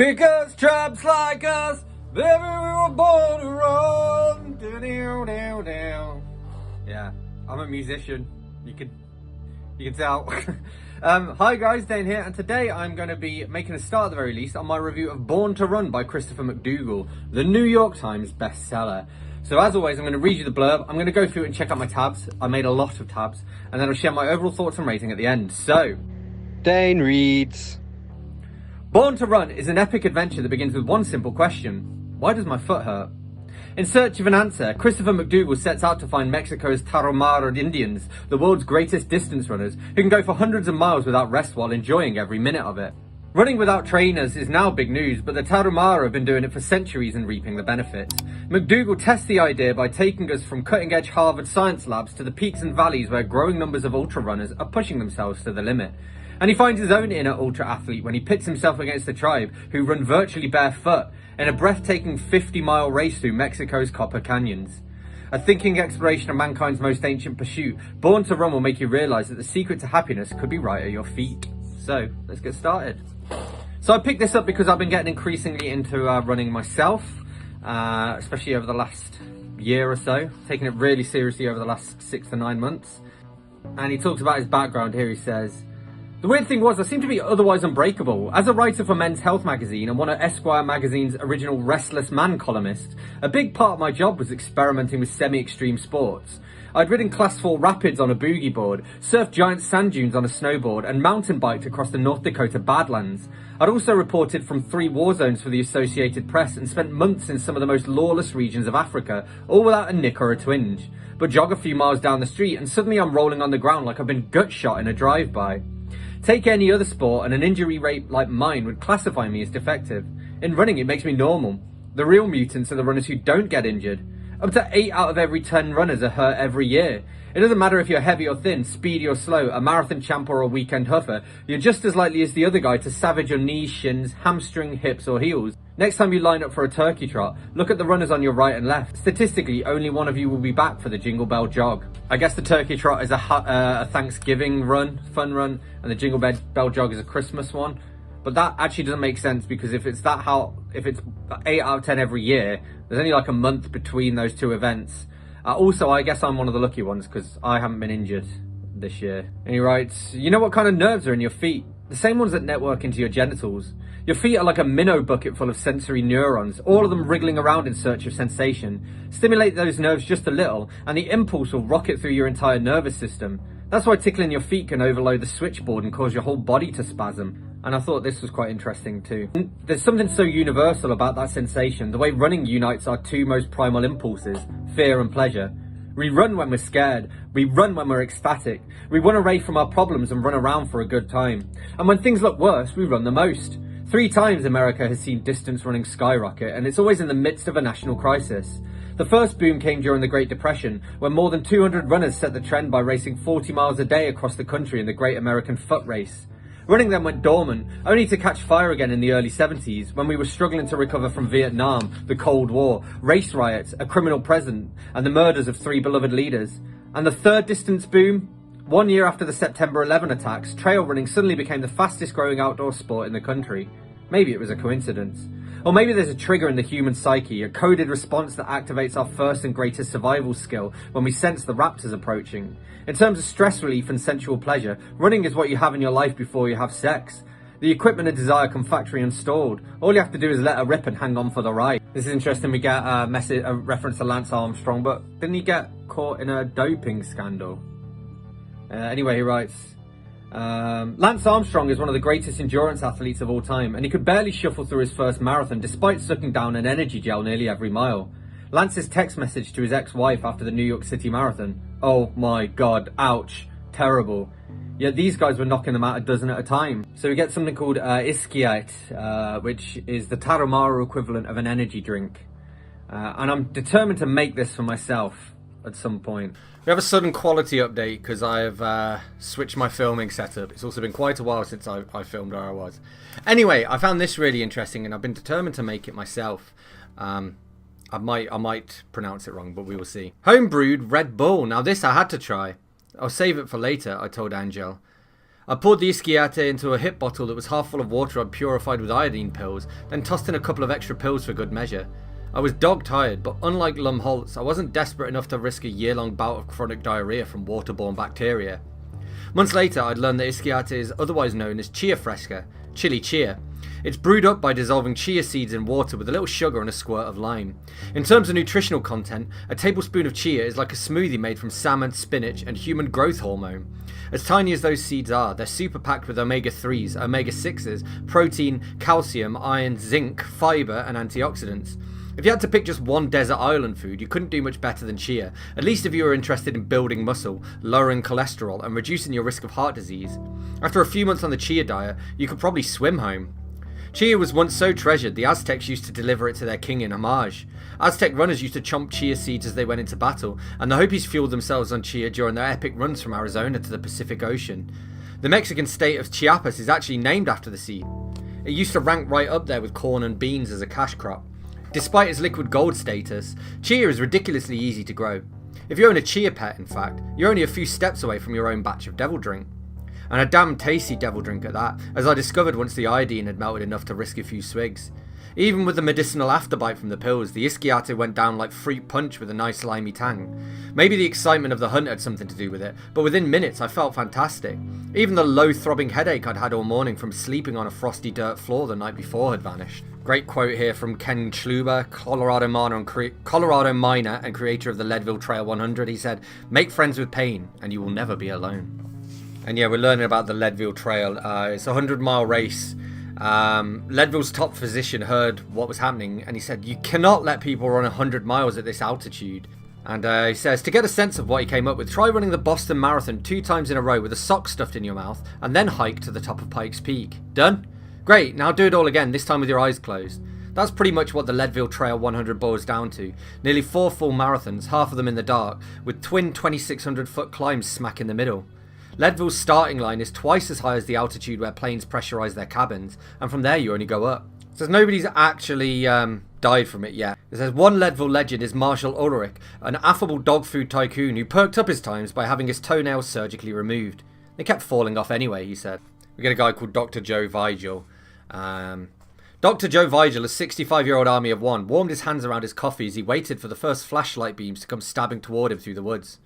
Because tramps like us, baby, we were born to run. Yeah, I'm a musician. You can tell. Hi guys, Dane here, and today I'm going to be making a start at the very least on my review of Born to Run by Christopher McDougall, the New York Times bestseller. So as always, I'm going to read you the blurb, I'm going to go through it and check out my tabs. I made a lot of tabs, and then I'll share my overall thoughts and rating at the end. So, Dane reads. Born to Run is an epic adventure that begins with one simple question. Why does my foot hurt? In search of an answer, Christopher McDougall sets out to find Mexico's Tarahumara Indians, the world's greatest distance runners, who can go for hundreds of miles without rest while enjoying every minute of it. Running without trainers is now big news, but the Tarahumara have been doing it for centuries and reaping the benefits. McDougall tests the idea by taking us from cutting-edge Harvard science labs to the peaks and valleys where growing numbers of ultra runners are pushing themselves to the limit. And he finds his own inner ultra athlete when he pits himself against a tribe who run virtually barefoot in a breathtaking 50-mile race through Mexico's Copper Canyons. A thinking exploration of mankind's most ancient pursuit, Born to Run will make you realise that the secret to happiness could be right at your feet. So, let's get started. So I picked this up because I've been getting increasingly into running myself, especially over the last year or so, taking it really seriously over the last 6 to 9 months. And he talks about his background here. He says, the weird thing was, I seemed to be otherwise unbreakable. As a writer for Men's Health magazine and one of Esquire magazine's original Restless Man columnists, a big part of my job was experimenting with semi-extreme sports. I'd ridden class 4 rapids on a boogie board, surfed giant sand dunes on a snowboard, and mountain biked across the North Dakota Badlands. I'd also reported from 3 war zones for the Associated Press and spent months in some of the most lawless regions of Africa, all without a nick or a twinge. But jog a few miles down the street and suddenly I'm rolling on the ground like I've been gut shot in a drive-by. Take any other sport and an injury rate like mine would classify me as defective. In running, it makes me normal. The real mutants are the runners who don't get injured. Up to 8 out of every 10 runners are hurt every year. It doesn't matter if you're heavy or thin, speedy or slow, a marathon champ or a weekend huffer, you're just as likely as the other guy to savage your knees, shins, hamstring, hips or heels. Next time you line up for a turkey trot, look at the runners on your right and left. Statistically, only one of you will be back for the Jingle Bell jog. I guess the turkey trot is a Thanksgiving run, fun run, and the Jingle Bell jog is a Christmas one. But that actually doesn't make sense because if it's 8 out of 10 every year, there's only like a month between those two events. Also, I guess I'm one of the lucky ones because I haven't been injured this year. And he writes, you know what kind of nerves are in your feet? The same ones that network into your genitals. Your feet are like a minnow bucket full of sensory neurons, all of them wriggling around in search of sensation. Stimulate those nerves just a little, and the impulse will rocket through your entire nervous system. That's why tickling your feet can overload the switchboard and cause your whole body to spasm. And I thought this was quite interesting too. There's something so universal about that sensation, the way running unites our 2 most primal impulses, fear and pleasure. We run when we're scared, we run when we're ecstatic, we run away from our problems and run around for a good time. And when things look worse, we run the most. 3 times America has seen distance running skyrocket, and it's always in the midst of a national crisis. The first boom came during the Great Depression, when more than 200 runners set the trend by racing 40 miles a day across the country in the Great American Foot Race. Running then went dormant, only to catch fire again in the early 70s, when we were struggling to recover from Vietnam, the Cold War, race riots, a criminal president, and the murders of 3 beloved leaders. And the third distance boom? 1 year after the September 11 attacks, trail running suddenly became the fastest growing outdoor sport in the country. Maybe it was a coincidence. Or maybe there's a trigger in the human psyche, a coded response that activates our first and greatest survival skill when we sense the raptors approaching. In terms of stress relief and sensual pleasure, running is what you have in your life before you have sex. The equipment and desire come factory installed. All you have to do is let her rip and hang on for the ride. This is interesting, we get a reference to Lance Armstrong, but didn't he get caught in a doping scandal? Anyway, he writes, Lance Armstrong is one of the greatest endurance athletes of all time, and he could barely shuffle through his first marathon despite sucking down an energy gel nearly every mile. Lance's text message to his ex-wife after the New York City Marathon, oh my god, ouch, terrible. Yet these guys were knocking them out a dozen at a time. So we get something called Iskiite, which is the Tarahumara equivalent of an energy drink. And I'm determined to make this for myself at some point. We have a sudden quality update because I've switched my filming setup. It's also been quite a while since I filmed where I was. Anyway, I found this really interesting and I've been determined to make it myself. I might pronounce it wrong, but we will see. Homebrewed Red Bull. Now this I had to try. I'll save it for later, I told Angel. I poured the Ischiate into a hip bottle that was half full of water I'd purified with iodine pills, then tossed in a couple of extra pills for good measure. I was dog-tired, but unlike Lumholtz, I wasn't desperate enough to risk a year-long bout of chronic diarrhea from waterborne bacteria. Months later, I'd learned that Ischiate is otherwise known as chia fresca, chili chia. It's brewed up by dissolving chia seeds in water with a little sugar and a squirt of lime. In terms of nutritional content, a tablespoon of chia is like a smoothie made from salmon, spinach, and human growth hormone. As tiny as those seeds are, they're super packed with omega-3s, omega-6s, protein, calcium, iron, zinc, fibre, and antioxidants. If you had to pick just one desert island food, you couldn't do much better than chia, at least if you were interested in building muscle, lowering cholesterol, and reducing your risk of heart disease. After a few months on the chia diet, you could probably swim home. Chia was once so treasured, the Aztecs used to deliver it to their king in homage. Aztec runners used to chomp chia seeds as they went into battle, and the Hopis fueled themselves on chia during their epic runs from Arizona to the Pacific Ocean. The Mexican state of Chiapas is actually named after the seed. It used to rank right up there with corn and beans as a cash crop. Despite its liquid gold status, chia is ridiculously easy to grow. If you own a chia pet, in fact, you're only a few steps away from your own batch of devil drink. And a damn tasty devil drink at that, as I discovered once the iodine had melted enough to risk a few swigs. Even with the medicinal afterbite from the pills, the Ischiate went down like fruit punch with a nice slimy tang. Maybe the excitement of the hunt had something to do with it, but within minutes I felt fantastic. Even the low throbbing headache I'd had all morning from sleeping on a frosty dirt floor the night before had vanished. Great quote here from Ken Schluber, Colorado miner and creator of the Leadville Trail 100. He said, "Make friends with pain and you will never be alone." And yeah, we're learning about the Leadville Trail. It's a 100-mile race. Leadville's top physician heard what was happening and he said, "You cannot let people run 100 miles at this altitude." And he says, to get a sense of what he came up with, try running the Boston Marathon 2 times in a row with a sock stuffed in your mouth and then hike to the top of Pikes Peak. Done? Great, now do it all again, this time with your eyes closed. That's pretty much what the Leadville Trail 100 boils down to. Nearly 4 full marathons, half of them in the dark, with twin 2,600 foot climbs smack in the middle. Leadville's starting line is twice as high as the altitude where planes pressurise their cabins, and from there you only go up. It says nobody's actually died from it yet. It says one Leadville legend is Marshall Ulrich, an affable dog food tycoon who perked up his times by having his toenails surgically removed. They kept falling off anyway, he said. We get a guy called Dr. Joe Vigil. Dr. Joe Vigil, a 65-year-old army of one, warmed his hands around his coffee as he waited for the first flashlight beams to come stabbing toward him through the woods.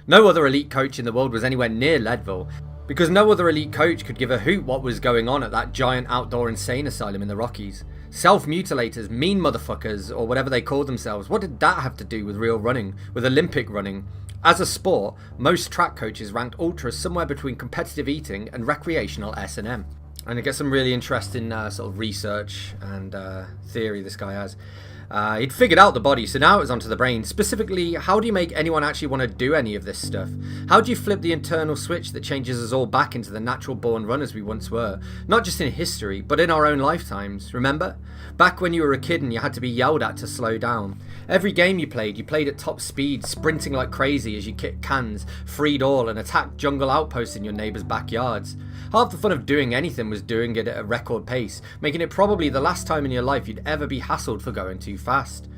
No other elite coach in the world was anywhere near Leadville, because no other elite coach could give a hoot what was going on at that giant outdoor insane asylum in the Rockies. Self-mutilators, mean motherfuckers, or whatever they called themselves, what did that have to do with real running, with Olympic running? As a sport, most track coaches ranked ultras somewhere between competitive eating and recreational S&M. And I get some really interesting sort of research and theory this guy has. He'd figured out the body, so now it was onto the brain. Specifically, how do you make anyone actually want to do any of this stuff? How do you flip the internal switch that changes us all back into the natural born runners we once were? Not just in history, but in our own lifetimes, remember? Back when you were a kid and you had to be yelled at to slow down. Every game you played at top speed, sprinting like crazy as you kicked cans, freed all, and attacked jungle outposts in your neighbours' backyards. Half the fun of doing anything was doing it at a record pace, making it probably the last time in your life you'd ever be hassled for going too fast.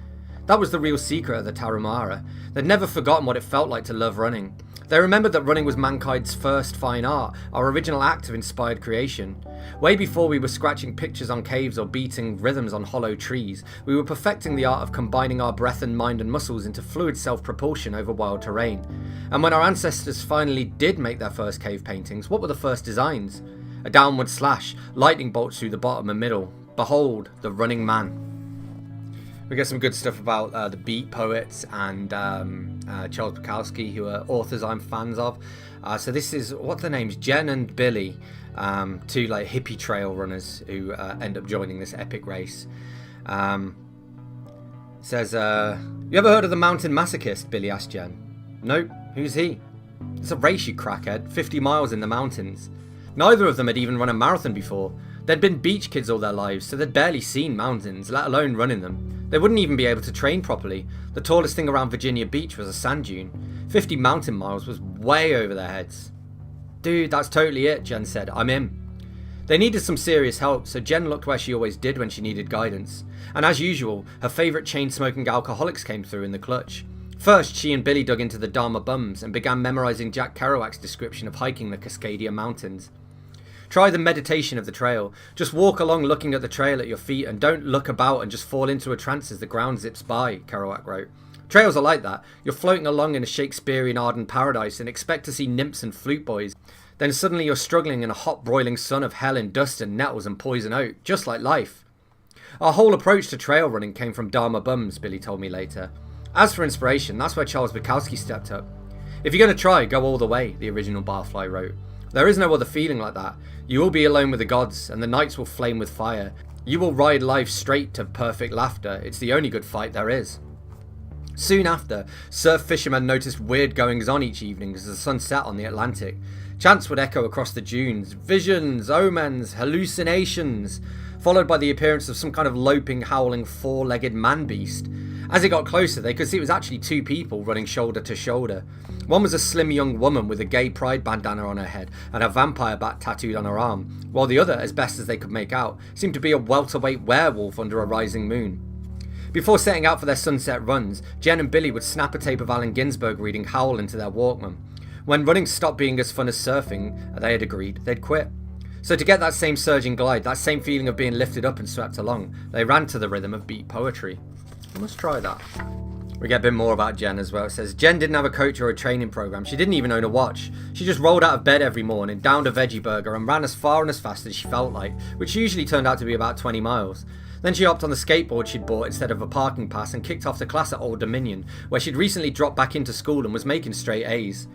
That was the real secret of the Tarahumara. They'd never forgotten what it felt like to love running. They remembered that running was mankind's first fine art, our original act of inspired creation. Way before we were scratching pictures on caves or beating rhythms on hollow trees, we were perfecting the art of combining our breath and mind and muscles into fluid self-propulsion over wild terrain. And when our ancestors finally did make their first cave paintings, what were the first designs? A downward slash, lightning bolts through the bottom and middle. Behold, the running man. We get some good stuff about the Beat Poets and Charles Bukowski, who are authors I'm fans of. So this is, what the names, Jen and Billy, 2 like hippie trail runners who end up joining this epic race. Says, you ever heard of the Mountain Masochist? Billy asked Jen. Nope, who's he? It's a race, you crackhead, 50 miles in the mountains. Neither of them had even run a marathon before. They'd been beach kids all their lives, so they'd barely seen mountains, let alone running them. They wouldn't even be able to train properly. The tallest thing around Virginia Beach was a sand dune. 50 mountain miles was way over their heads. Dude, that's totally it, Jen said. I'm in. They needed some serious help, so Jen looked where she always did when she needed guidance. And as usual, her favourite chain-smoking alcoholics came through in the clutch. First, she and Billy dug into the Dharma Bums and began memorising Jack Kerouac's description of hiking the Cascadia Mountains. Try the meditation of the trail. Just walk along looking at the trail at your feet and don't look about and just fall into a trance as the ground zips by, Kerouac wrote. Trails are like that. You're floating along in a Shakespearean Arden paradise and expect to see nymphs and flute boys. Then suddenly you're struggling in a hot broiling sun of hell and dust and nettles and poison oak, just like life. Our whole approach to trail running came from Dharma Bums, Billy told me later. As for inspiration, that's where Charles Bukowski stepped up. If you're going to try, go all the way, the original Barfly wrote. There is no other feeling like that. You will be alone with the gods, and the nights will flame with fire. You will ride life straight to perfect laughter. It's the only good fight there is. Soon after, surf fishermen noticed weird goings-on each evening as the sun set on the Atlantic. Chants would echo across the dunes, visions, omens, hallucinations, followed by the appearance of some kind of loping, howling, four-legged man-beast. As it got closer, they could see it was actually two people running shoulder to shoulder. One was a slim young woman with a gay pride bandana on her head and a vampire bat tattooed on her arm, while the other, as best as they could make out, seemed to be a welterweight werewolf under a rising moon. Before setting out for their sunset runs, Jen and Billy would snap a tape of Allen Ginsberg reading Howl into their Walkman. When running stopped being as fun as surfing, they had agreed they'd quit. So to get that same surging glide, that same feeling of being lifted up and swept along, they ran to the rhythm of beat poetry. Let's try that. We get a bit more about Jen as well. It says, Jen didn't have a coach or a training program. She didn't even own a watch. She just rolled out of bed every morning, downed a veggie burger and ran as far and as fast as she felt like, which usually turned out to be about 20 miles. Then she hopped on the skateboard she'd bought instead of a parking pass and kicked off the class at Old Dominion, where she'd recently dropped back into school and was making straight A's.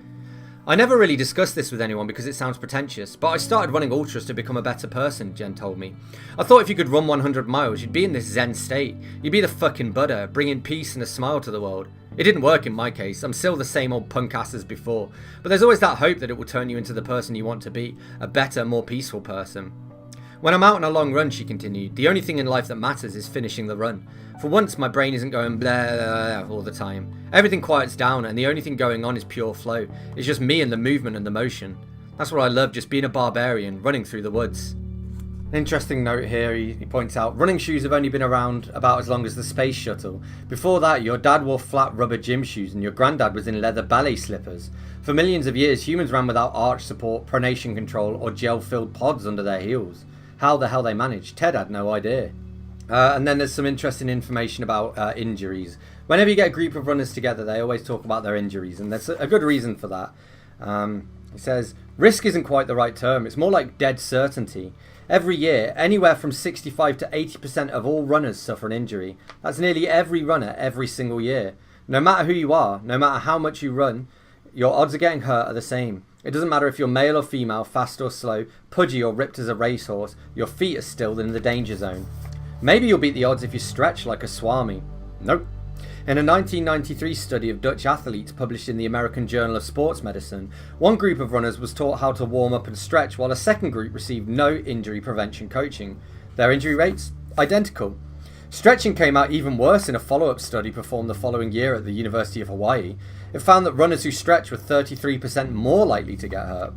I never really discussed this with anyone because it sounds pretentious, but I started running ultras to become a better person, Jen told me. I thought if you could run 100 miles, you'd be in this zen state. You'd be the fucking Buddha, bringing peace and a smile to the world. It didn't work in my case. I'm still the same old punk ass as before, but there's always that hope that it will turn you into the person you want to be, a better, more peaceful person. When I'm out on a long run, she continued, the only thing in life that matters is finishing the run. For once, my brain isn't going blah, blah, blah all the time. Everything quiets down and the only thing going on is pure flow. It's just me and the movement and the motion. That's what I love, just being a barbarian, running through the woods. An interesting note here, he points out, running shoes have only been around about as long as the space shuttle. Before that, your dad wore flat rubber gym shoes and your granddad was in leather ballet slippers. For millions of years, humans ran without arch support, pronation control, or gel-filled pods under their heels. How the hell they managed, Ted had no idea. And then there's some interesting information about injuries. Whenever you get a group of runners together, they always talk about their injuries, and there's a good reason for that. He says, risk isn't quite the right term, it's more like dead certainty. Every year, anywhere from 65 to 80% of all runners suffer an injury. That's nearly every runner every single year. No matter who you are, no matter how much you run, your odds of getting hurt are the same. It doesn't matter if you're male or female, fast or slow, pudgy or ripped as a racehorse, your feet are still in the danger zone. Maybe you'll beat the odds if you stretch like a swami. Nope. In a 1993 study of Dutch athletes published in the American Journal of Sports Medicine, one group of runners was taught how to warm up and stretch while a second group received no injury prevention coaching. Their injury rates? Identical. Stretching came out even worse in a follow-up study performed the following year at the University of Hawaii. It found that runners who stretch were 33% more likely to get hurt.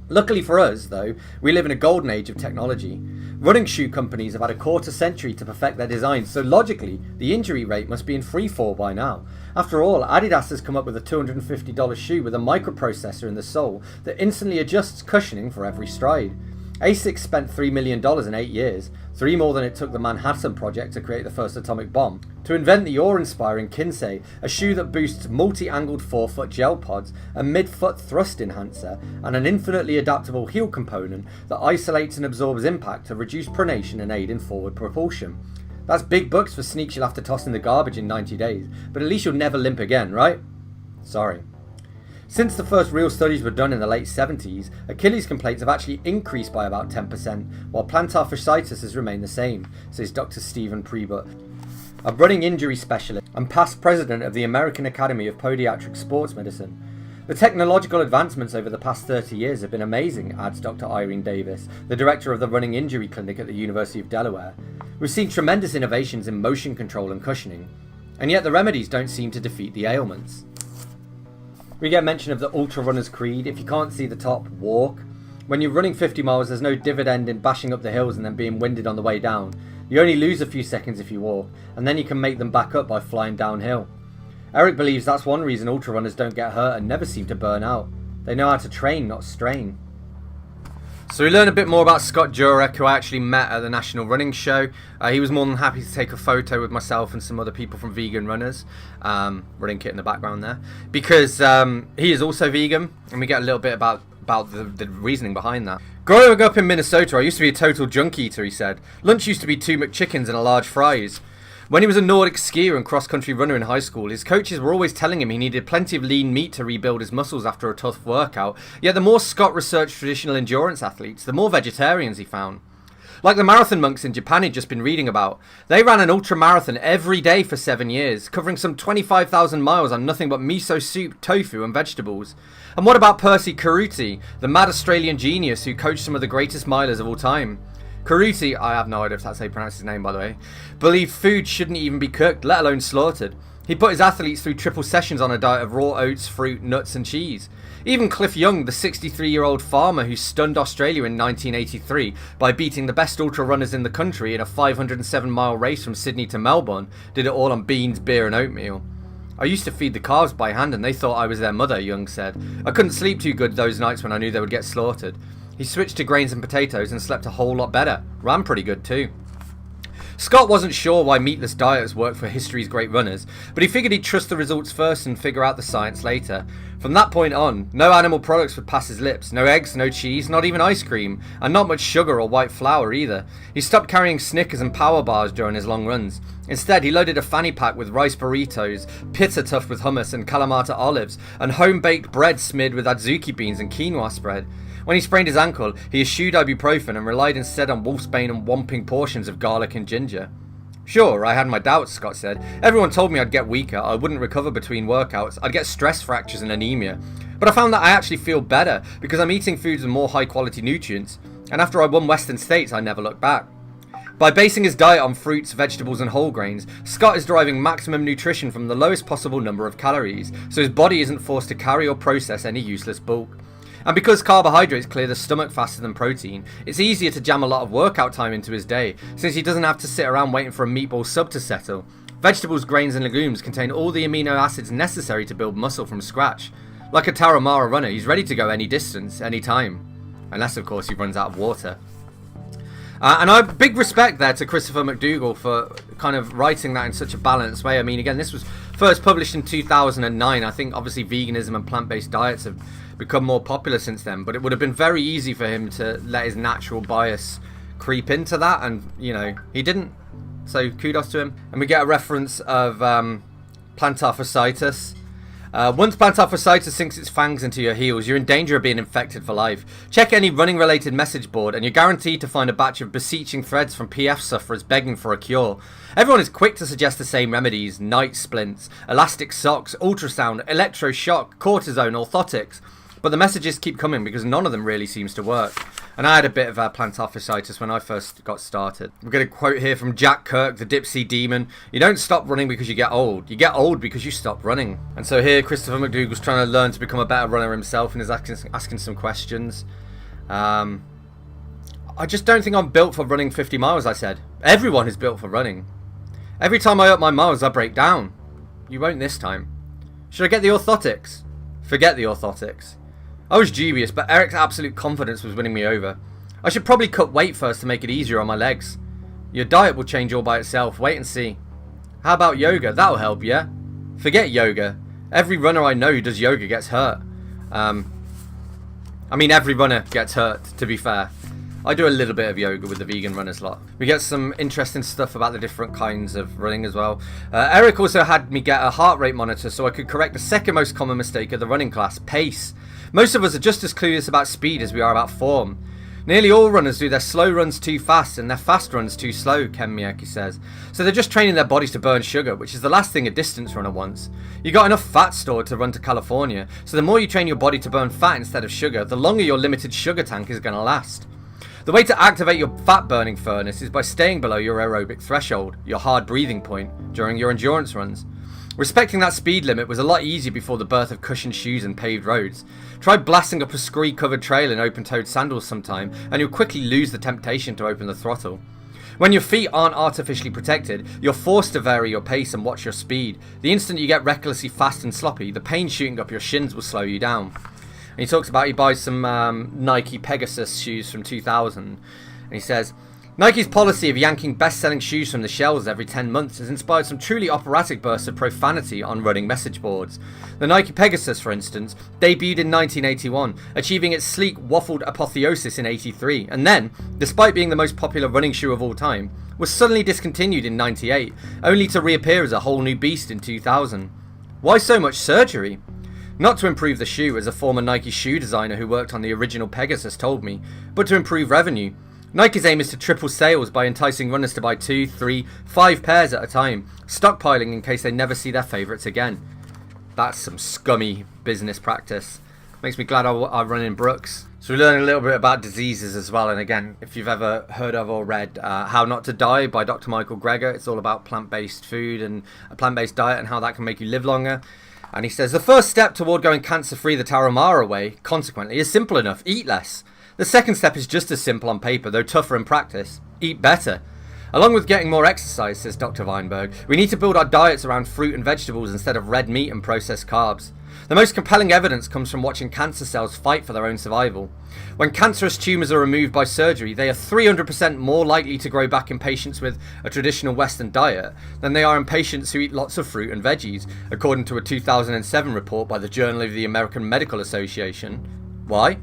Luckily for us, though, we live in a golden age of technology. Running shoe companies have had a quarter century to perfect their designs, so logically, the injury rate must be in free fall by now. After all, Adidas has come up with a $250 shoe with a microprocessor in the sole that instantly adjusts cushioning for every stride. ASICS spent $3 million in 8 years, 3 more than it took the Manhattan Project to create the first atomic bomb, to invent the awe-inspiring Kinsei, a shoe that boosts multi-angled forefoot gel pods, a mid-foot thrust enhancer, and an infinitely adaptable heel component that isolates and absorbs impact to reduce pronation and aid in forward propulsion. That's big bucks for sneaks you'll have to toss in the garbage in 90 days, but at least you'll never limp again, right? Sorry. Since the first real studies were done in the late 70s, Achilles complaints have actually increased by about 10%, while plantar fasciitis has remained the same, says Dr. Stephen Prebut, a running injury specialist and past president of the American Academy of Podiatric Sports Medicine. The technological advancements over the past 30 years have been amazing, adds Dr. Irene Davis, the director of the Running Injury Clinic at the University of Delaware. We've seen tremendous innovations in motion control and cushioning, and yet the remedies don't seem to defeat the ailments. We get mention of the ultra runner's creed. If you can't see the top, walk. When you're running 50 miles, there's no dividend in bashing up the hills and then being winded on the way down. You only lose a few seconds if you walk, and then you can make them back up by flying downhill. Eric believes that's one reason ultra runners don't get hurt and never seem to burn out. They know how to train, not strain. So we learned a bit more about Scott Jurek, who I actually met at the National Running Show. He was more than happy to take a photo with myself and some other people from Vegan Runners. Running kit in the background there. Because he is also vegan, and we get a little bit about the reasoning behind that. Growing up in Minnesota, I used to be a total junk eater, he said. Lunch used to be 2 McChickens and a large fries. When he was a Nordic skier and cross-country runner in high school, his coaches were always telling him he needed plenty of lean meat to rebuild his muscles after a tough workout. Yet the more Scott researched traditional endurance athletes, the more vegetarians he found. Like the marathon monks in Japan he'd just been reading about. They ran an ultra-marathon every day for 7 years, covering some 25,000 miles on nothing but miso soup, tofu and vegetables. And what about Percy Caruti, the mad Australian genius who coached some of the greatest milers of all time? Caruti, I have no idea if that's how you pronounce his name by the way, believed food shouldn't even be cooked, let alone slaughtered. He put his athletes through triple sessions on a diet of raw oats, fruit, nuts and cheese. Even Cliff Young, the 63-year-old farmer who stunned Australia in 1983 by beating the best ultra runners in the country in a 507-mile race from Sydney to Melbourne, did it all on beans, beer and oatmeal. I used to feed the calves by hand and they thought I was their mother, Young said. I couldn't sleep too good those nights when I knew they would get slaughtered. He switched to grains and potatoes and slept a whole lot better. Ran pretty good too. Scott wasn't sure why meatless diets worked for history's great runners, but he figured he'd trust the results first and figure out the science later. From that point on, no animal products would pass his lips, no eggs, no cheese, not even ice cream, and not much sugar or white flour either. He stopped carrying Snickers and power bars during his long runs. Instead, he loaded a fanny pack with rice burritos, pizza stuffed with hummus and Kalamata olives, and home-baked bread smeared with adzuki beans and quinoa spread. When he sprained his ankle, he eschewed ibuprofen and relied instead on wolfsbane and whomping portions of garlic and ginger. Sure, I had my doubts, Scott said. Everyone told me I'd get weaker, I wouldn't recover between workouts, I'd get stress fractures and anemia. But I found that I actually feel better because I'm eating foods with more high quality nutrients. And after I won Western States, I never looked back. By basing his diet on fruits, vegetables and whole grains, Scott is deriving maximum nutrition from the lowest possible number of calories, so his body isn't forced to carry or process any useless bulk. And because carbohydrates clear the stomach faster than protein, it's easier to jam a lot of workout time into his day, since he doesn't have to sit around waiting for a meatball sub to settle. Vegetables, grains and legumes contain all the amino acids necessary to build muscle from scratch. Like a Tarahumara runner, he's ready to go any distance, any time. Unless of course he runs out of water. And I have big respect there to Christopher McDougall for kind of writing that in such a balanced way. I mean, again, this was first published in 2009. I think obviously veganism and plant-based diets have become more popular since then, but it would have been very easy for him to let his natural bias creep into that, and you know, he didn't. So kudos to him. And we get a reference of plantar fasciitis. Once plantar fasciitis sinks its fangs into your heels, you're in danger of being infected for life. Check any running related message board and you're guaranteed to find a batch of beseeching threads from PF sufferers begging for a cure. Everyone is quick to suggest the same remedies: night splints, elastic socks, ultrasound, electroshock, cortisone, orthotics. But the messages keep coming because none of them really seems to work. And I had a bit of plantar fasciitis when I first got started. We've got a quote here from Jack Kirk, the Dipsy Demon. You don't stop running because you get old. You get old because you stop running. And so here Christopher McDougall's trying to learn to become a better runner himself and is asking some questions. I just don't think I'm built for running 50 miles, I said. Everyone is built for running. Every time I up my miles, I break down. You won't this time. Should I get the orthotics? Forget the orthotics. I was dubious, but Eric's absolute confidence was winning me over. I should probably cut weight first to make it easier on my legs. Your diet will change all by itself, wait and see. How about yoga? That'll help, yeah? Forget yoga. Every runner I know who does yoga gets hurt. I mean every runner gets hurt, to be fair. I do a little bit of yoga with the vegan runners lot. We get some interesting stuff about the different kinds of running as well. Eric also had me get a heart rate monitor so I could correct the second most common mistake of the running class: pace. Most of us are just as clueless about speed as we are about form. Nearly all runners do their slow runs too fast and their fast runs too slow, Ken Miyake says. So they're just training their bodies to burn sugar, which is the last thing a distance runner wants. You got enough fat stored to run to California, so the more you train your body to burn fat instead of sugar, the longer your limited sugar tank is going to last. The way to activate your fat burning furnace is by staying below your aerobic threshold, your hard breathing point, during your endurance runs. Respecting that speed limit was a lot easier before the birth of cushioned shoes and paved roads. Try blasting up a scree-covered trail in open-toed sandals sometime, and you'll quickly lose the temptation to open the throttle. When your feet aren't artificially protected, you're forced to vary your pace and watch your speed. The instant you get recklessly fast and sloppy, the pain shooting up your shins will slow you down. And he talks about he buys some Nike Pegasus shoes from 2000. And he says, Nike's policy of yanking best-selling shoes from the shelves every 10 months has inspired some truly operatic bursts of profanity on running message boards. The Nike Pegasus, for instance, debuted in 1981, achieving its sleek, waffled apotheosis in 83, and then, despite being the most popular running shoe of all time, was suddenly discontinued in 98, only to reappear as a whole new beast in 2000. Why so much surgery? Not to improve the shoe, as a former Nike shoe designer who worked on the original Pegasus told me, but to improve revenue. Nike's aim is to triple sales by enticing runners to buy 2, 3, 5 pairs at a time, stockpiling in case they never see their favourites again. That's some scummy business practice. Makes me glad I run in Brooks. So we learn a little bit about diseases as well. And again, if you've ever heard of or read How Not to Die by Dr. Michael Greger, it's all about plant-based food and a plant-based diet and how that can make you live longer. And he says, the first step toward going cancer-free the Tarahumara way, consequently, is simple enough. Eat less. The second step is just as simple on paper, though tougher in practice. Eat better. Along with getting more exercise, says Dr. Weinberg, we need to build our diets around fruit and vegetables instead of red meat and processed carbs. The most compelling evidence comes from watching cancer cells fight for their own survival. When cancerous tumours are removed by surgery, they are 300% more likely to grow back in patients with a traditional Western diet than they are in patients who eat lots of fruit and veggies, according to a 2007 report by the Journal of the American Medical Association. Why?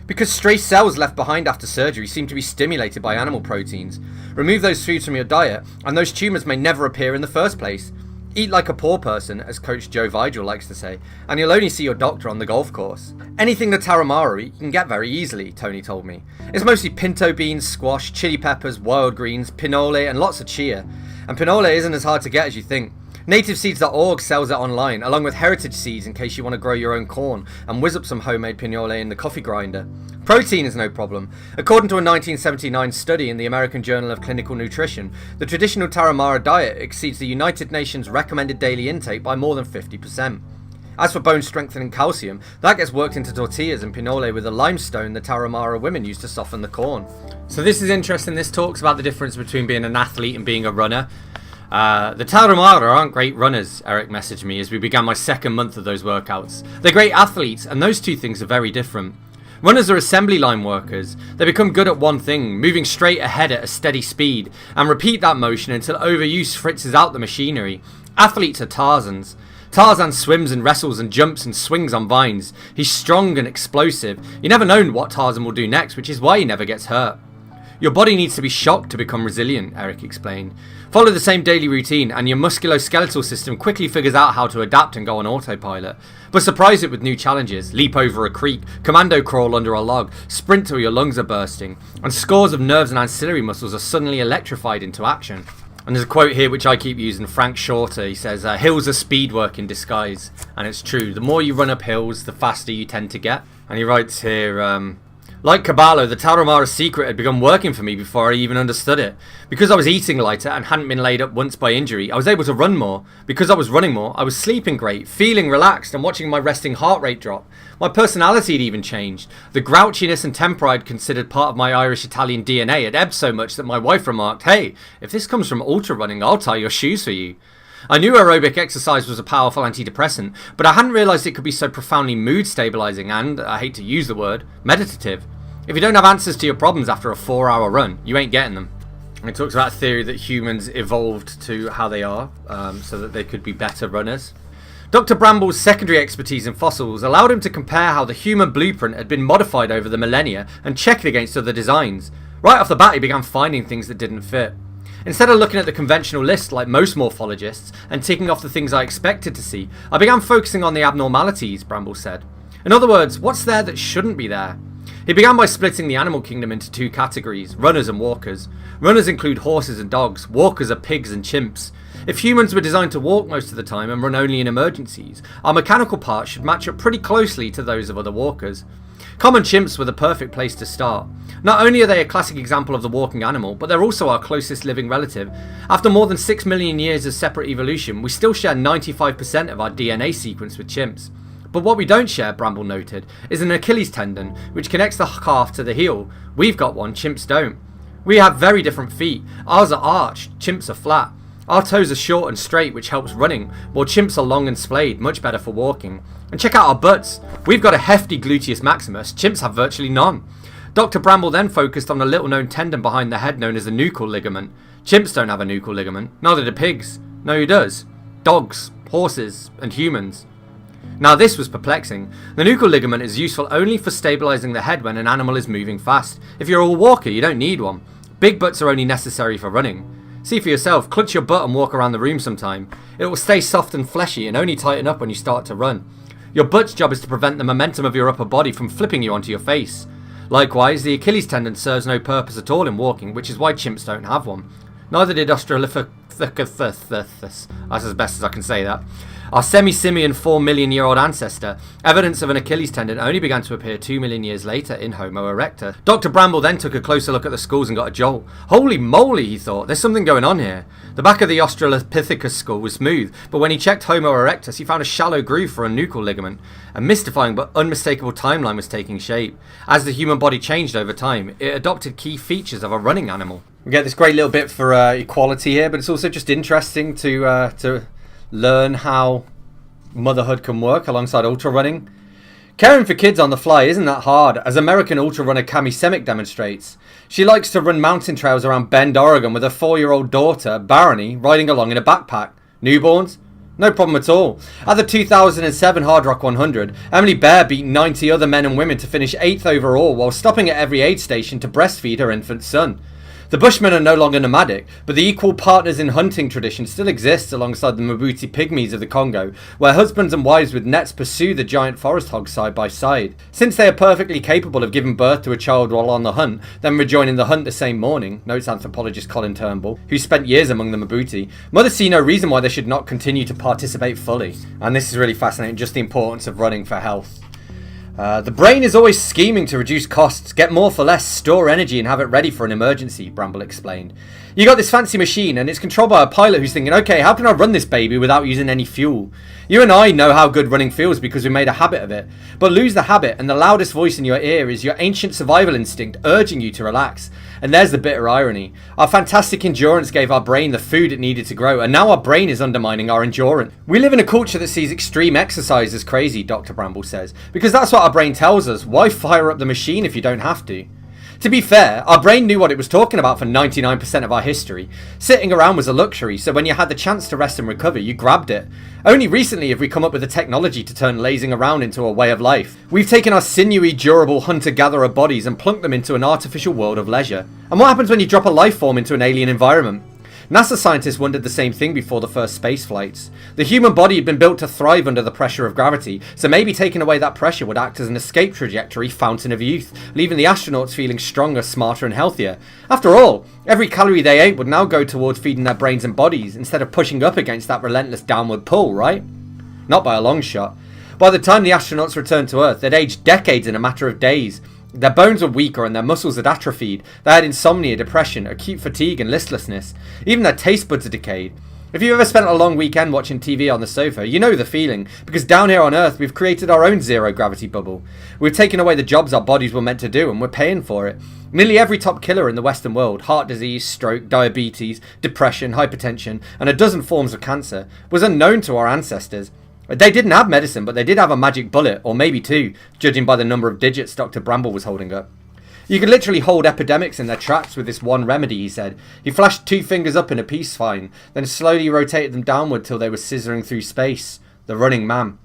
Because stray cells left behind after surgery seem to be stimulated by animal proteins. Remove those foods from your diet, and those tumours may never appear in the first place. Eat like a poor person, as Coach Joe Vigil likes to say, and you'll only see your doctor on the golf course. Anything the Tarahumara eat you can get very easily, Tony told me. It's mostly pinto beans, squash, chili peppers, wild greens, pinole, and lots of chia. And pinole isn't as hard to get as you think. NativeSeeds.org sells it online, along with heritage seeds in case you want to grow your own corn and whiz up some homemade pinole in the coffee grinder. Protein is no problem. According to a 1979 study in the American Journal of Clinical Nutrition, the traditional Tarahumara diet exceeds the United Nations recommended daily intake by more than 50%. As for bone strengthening calcium, that gets worked into tortillas and pinole with the limestone the Tarahumara women use to soften the corn. So this is interesting. This talks about the difference between being an athlete and being a runner. The Tarahumara aren't great runners, Eric messaged me as we began my second month of those workouts. They're great athletes, and those two things are very different. Runners are assembly line workers. They become good at one thing, moving straight ahead at a steady speed, and repeat that motion until overuse fritzes out the machinery. Athletes are Tarzans. Tarzan swims and wrestles and jumps and swings on vines. He's strong and explosive. You never know what Tarzan will do next, which is why he never gets hurt. Your body needs to be shocked to become resilient, Eric explained. Follow the same daily routine and your musculoskeletal system quickly figures out how to adapt and go on autopilot. But surprise it with new challenges. Leap over a creek, commando crawl under a log, sprint till your lungs are bursting, and scores of nerves and ancillary muscles are suddenly electrified into action. And there's a quote here which I keep using, Frank Shorter. He says, hills are speed work in disguise. And it's true. The more you run up hills, the faster you tend to get. And he writes here, like Caballo, the Tarahumara secret had begun working for me before I even understood it. Because I was eating lighter and hadn't been laid up once by injury, I was able to run more. Because I was running more, I was sleeping great, feeling relaxed and watching my resting heart rate drop. My personality had even changed. The grouchiness and temper I'd considered part of my Irish-Italian DNA had ebbed so much that my wife remarked, "Hey, if this comes from ultra running, I'll tie your shoes for you." I knew aerobic exercise was a powerful antidepressant, but I hadn't realised it could be so profoundly mood stabilising and, I hate to use the word, meditative. If you don't have answers to your problems after a 4-hour run, you ain't getting them. And it talks about a theory that humans evolved to how they are, so that they could be better runners. Dr. Bramble's secondary expertise in fossils allowed him to compare how the human blueprint had been modified over the millennia and check it against other designs. Right off the bat, he began finding things that didn't fit. Instead of looking at the conventional list like most morphologists and ticking off the things I expected to see, I began focusing on the abnormalities, Bramble said. In other words, what's there that shouldn't be there? He began by splitting the animal kingdom into two categories, runners and walkers. Runners include horses and dogs, walkers are pigs and chimps. If humans were designed to walk most of the time and run only in emergencies, our mechanical parts should match up pretty closely to those of other walkers. Common chimps were the perfect place to start. Not only are they a classic example of the walking animal, but they're also our closest living relative. After more than 6 million years of separate evolution, we still share 95% of our DNA sequence with chimps. But what we don't share, Bramble noted, is an Achilles tendon, which connects the calf to the heel. We've got one, chimps don't. We have very different feet. Ours are arched, chimps are flat. Our toes are short and straight, which helps running, while chimps are long and splayed, much better for walking. And check out our butts. We've got a hefty gluteus maximus, chimps have virtually none. Dr. Bramble then focused on a little known tendon behind the head known as the nuchal ligament. Chimps don't have a nuchal ligament, neither do pigs. No, who does? Dogs, horses, and humans. Now this was perplexing. The nuchal ligament is useful only for stabilising the head when an animal is moving fast. If you're a walker, you don't need one. Big butts are only necessary for running. See for yourself, clutch your butt and walk around the room sometime. It will stay soft and fleshy and only tighten up when you start to run. Your butt's job is to prevent the momentum of your upper body from flipping you onto your face. Likewise, the Achilles tendon serves no purpose at all in walking, which is why chimps don't have one. Neither did Australopithecus, that's as best as I can say that. Our semi-simian 4 million year old ancestor. Evidence of an Achilles tendon only began to appear 2 million years later in Homo erectus. Dr. Bramble then took a closer look at the skulls and got a jolt. Holy moly, he thought, there's something going on here. The back of the Australopithecus skull was smooth, but when he checked Homo erectus, he found a shallow groove for a nuchal ligament. A mystifying but unmistakable timeline was taking shape. As the human body changed over time, it adopted key features of a running animal. We get this great little bit for equality here, but it's also just interesting to learn how motherhood can work alongside ultra running. Caring for kids on the fly isn't that hard, as American ultra runner Cami Semick demonstrates. She likes to run mountain trails around Bend, Oregon with her 4-year-old daughter, Barony, riding along in a backpack. Newborns? No problem at all. At the 2007 Hard Rock 100, Emily Bear beat 90 other men and women to finish 8th overall while stopping at every aid station to breastfeed her infant son. The Bushmen are no longer nomadic, but the equal partners in hunting tradition still exists alongside the Mabuti pygmies of the Congo, where husbands and wives with nets pursue the giant forest hogs side by side. Since they are perfectly capable of giving birth to a child while on the hunt, then rejoining the hunt the same morning, notes anthropologist Colin Turnbull, who spent years among the Mabuti, mothers see no reason why they should not continue to participate fully. And this is really fascinating, just the importance of running for health. The brain is always scheming to reduce costs, get more for less, store energy and have it ready for an emergency, Bramble explained. You got this fancy machine and it's controlled by a pilot who's thinking, okay, how can I run this baby without using any fuel? You and I know how good running feels because we made a habit of it. But lose the habit and the loudest voice in your ear is your ancient survival instinct urging you to relax. And there's the bitter irony. Our fantastic endurance gave our brain the food it needed to grow, and now our brain is undermining our endurance. We live in a culture that sees extreme exercise as crazy, Dr. Bramble says, because that's what our brain tells us. Why fire up the machine if you don't have to? To be fair, our brain knew what it was talking about for 99% of our history. Sitting around was a luxury, so when you had the chance to rest and recover, you grabbed it. Only recently have we come up with the technology to turn lazing around into a way of life. We've taken our sinewy, durable hunter-gatherer bodies and plunked them into an artificial world of leisure. And what happens when you drop a life form into an alien environment? NASA scientists wondered the same thing before the first space flights. The human body had been built to thrive under the pressure of gravity, so maybe taking away that pressure would act as an escape trajectory fountain of youth, leaving the astronauts feeling stronger, smarter and healthier. After all, every calorie they ate would now go towards feeding their brains and bodies, instead of pushing up against that relentless downward pull, right? Not by a long shot. By the time the astronauts returned to Earth, they'd aged decades in a matter of days. Their bones were weaker and their muscles had atrophied. They had insomnia, depression, acute fatigue and listlessness. Even their taste buds had decayed. If you've ever spent a long weekend watching TV on the sofa, you know the feeling, because down here on Earth we've created our own zero-gravity bubble. We've taken away the jobs our bodies were meant to do and we're paying for it. Nearly every top killer in the Western world, heart disease, stroke, diabetes, depression, hypertension, and a dozen forms of cancer, was unknown to our ancestors. They didn't have medicine, but they did have a magic bullet, or maybe two, judging by the number of digits Dr. Bramble was holding up. You could literally hold epidemics in their tracks with this one remedy, he said. He flashed 2 fingers up in a peace sign, then slowly rotated them downward till they were scissoring through space. The running man.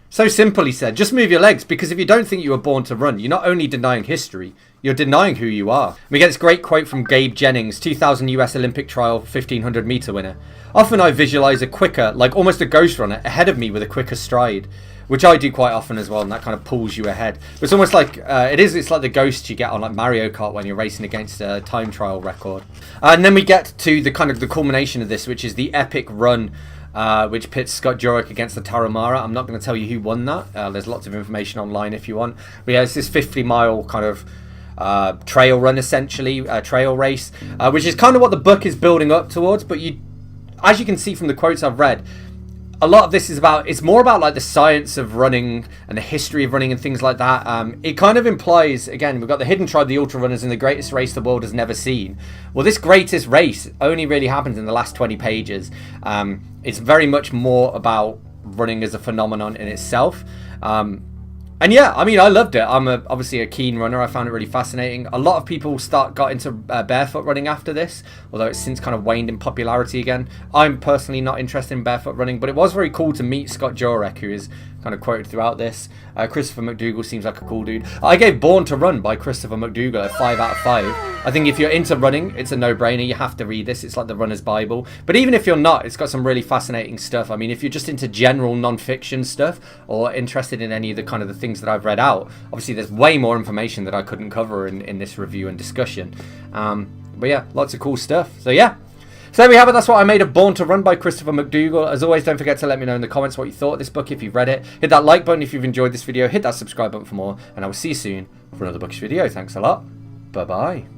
So simple, he said. Just move your legs, because if you don't think you were born to run, you're not only denying history, you're denying who you are. We get this great quote from Gabe Jennings, 2000 US Olympic trial 1500 meter winner. Often I visualize a quicker, like almost a ghost runner, ahead of me with a quicker stride. Which I do quite often as well, and that kind of pulls you ahead. It's almost like, it's like the ghost you get on like Mario Kart when you're racing against a time trial record. And then we get to the kind of the culmination of this, which is the epic run, which pits Scott Jurek against the Tarahumara. I'm not going to tell you who won that. There's lots of information online if you want. But yeah, it's this 50-mile kind of trail run, essentially, trail race, which is kind of what the book is building up towards. But as you can see from the quotes I've read, a lot of this is about, it's more about like the science of running and the history of running and things like that. It kind of implies, again, we've got the hidden tribe, the ultra runners, and the greatest race the world has never seen. Well, this greatest race only really happens in the last 20 pages. It's very much more about running as a phenomenon in itself. And yeah, I mean, I loved it. I'm obviously a keen runner. I found it really fascinating. A lot of people got into barefoot running after this, although it's since kind of waned in popularity again. I'm personally not interested in barefoot running, but it was very cool to meet Scott Jurek, who is kind of quoted throughout this. Christopher McDougall seems like a cool dude. I gave Born to Run by Christopher McDougall a 5 out of 5. I think if you're into running, it's a no-brainer. You have to read this. It's like the runner's Bible. But even if you're not, it's got some really fascinating stuff. I mean, if you're just into general non-fiction stuff or interested in any of the kind of the things that I've read out, obviously there's way more information that I couldn't cover in this review and discussion. But yeah, lots of cool stuff. So yeah. So there we have it. That's what I made of Born to Run by Christopher McDougall. As always, don't forget to let me know in the comments what you thought of this book if you've read it. Hit that like button if you've enjoyed this video. Hit that subscribe button for more. And I will see you soon for another bookish video. Thanks a lot. Bye-bye.